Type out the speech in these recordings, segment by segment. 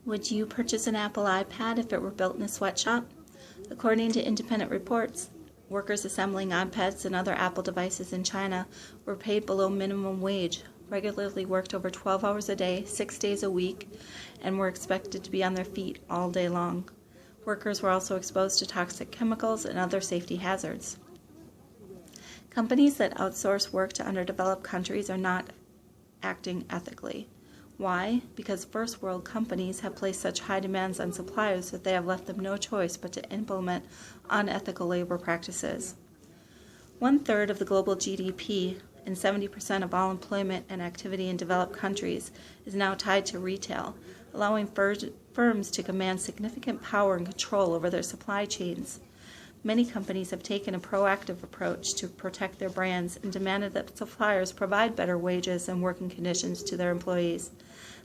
Would you purchase an Apple iPad if it were built in a sweatshop? According to independent reports, workers assembling iPads and other Apple devices in China were paid below minimum wage, regularly worked over 12 hours a day, 6 days a week, and were expected to be on their feet all day long. Workers were also exposed to toxic chemicals and other safety hazards. Companies that outsource work to underdeveloped countries are not acting ethically. Why? Because first world companies have placed such high demands on suppliers that they have left them no choice but to implement unethical labor practices. 1/3 of the global GDP and 70% of all employment and activity in developed countries is now tied to retail, allowing firms to command significant power and control over their supply chains. Many companies have taken a proactive approach to protect their brands and demanded that suppliers provide better wages and working conditions to their employees.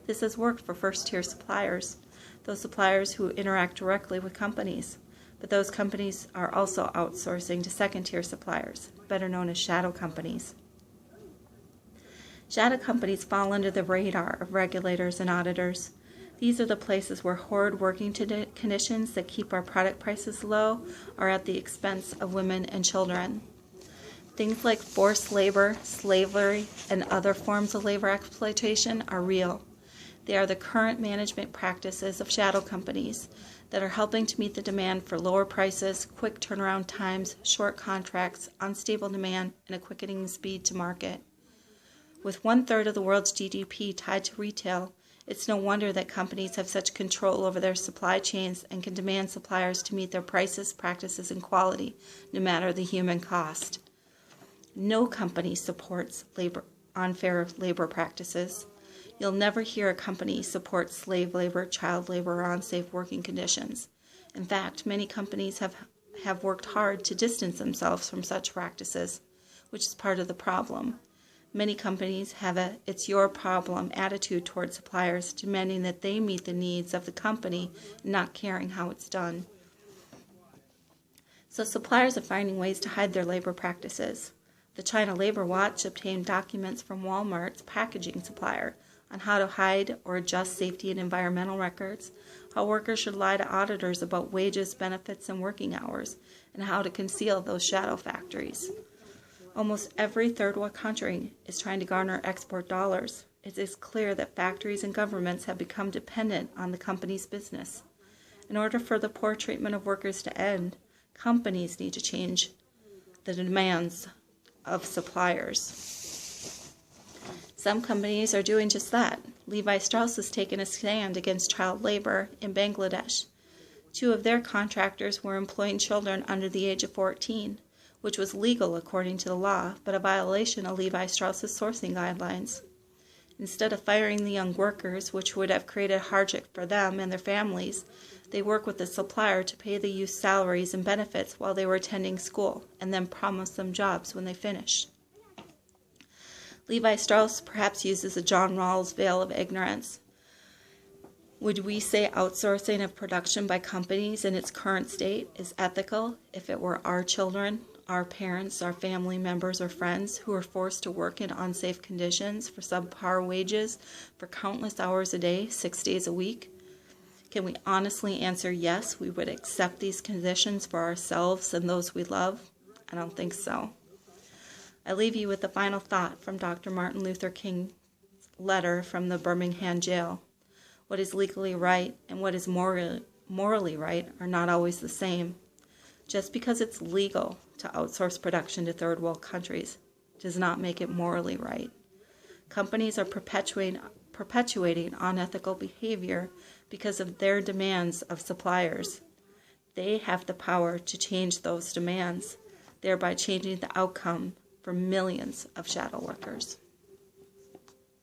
This has worked for first-tier suppliers, those suppliers who interact directly with companies. But those companies are also outsourcing to second-tier suppliers, better known as shadow companies. Shadow companies fall under the radar of regulators and auditors. These are the places where horrid working conditions that keep our product prices low are at the expense of women and children. Things like forced labor, slavery, and other forms of labor exploitation are real. They are the current management practices of shadow companies that are helping to meet the demand for lower prices, quick turnaround times, short contracts, unstable demand, and a quickening speed to market. With 1/3 of the world's GDP tied to retail, it's no wonder that companies have such control over their supply chains and can demand suppliers to meet their prices, practices, and quality, no matter the human cost. No company supports unfair labor practices. You'll never hear a company support slave labor, child labor, or unsafe working conditions. In fact, many companies have worked hard to distance themselves from such practices, which is part of the problem. Many companies have a "it's your problem" attitude toward suppliers, demanding that they meet the needs of the company, not caring how it's done. So suppliers are finding ways to hide their labor practices. The China Labor Watch obtained documents from Walmart's packaging supplier on how to hide or adjust safety and environmental records, how workers should lie to auditors about wages, benefits, and working hours, and how to conceal those shadow factories. Almost every third world country is trying to garner export dollars. It is clear that factories and governments have become dependent on the company's business. In order for the poor treatment of workers to end, companies need to change the demands of suppliers. Some companies are doing just that. Levi Strauss has taken a stand against child labor in Bangladesh. 2 of their contractors were employing children under the age of 14. Which was legal according to the law, but a violation of Levi Strauss's sourcing guidelines. Instead of firing the young workers, which would have created hardship for them and their families, they work with the supplier to pay the youth salaries and benefits while they were attending school, and then promise them jobs when they finish. Levi Strauss perhaps uses a John Rawls veil of ignorance. Would we say outsourcing of production by companies in its current state is ethical if it were our children, our parents, our family members, or friends who are forced to work in unsafe conditions for subpar wages for countless hours a day, 6 days a week? Can we honestly answer yes, we would accept these conditions for ourselves and those we love? I don't think so. I leave you with the final thought from Dr. Martin Luther King's letter from the Birmingham jail. What is legally right and what is morally right are not always the same. Just because it's legal to outsource production to third world countries does not make it morally right. Companies are perpetuating unethical behavior because of their demands of suppliers. They have the power to change those demands, thereby changing the outcome for millions of shadow workers.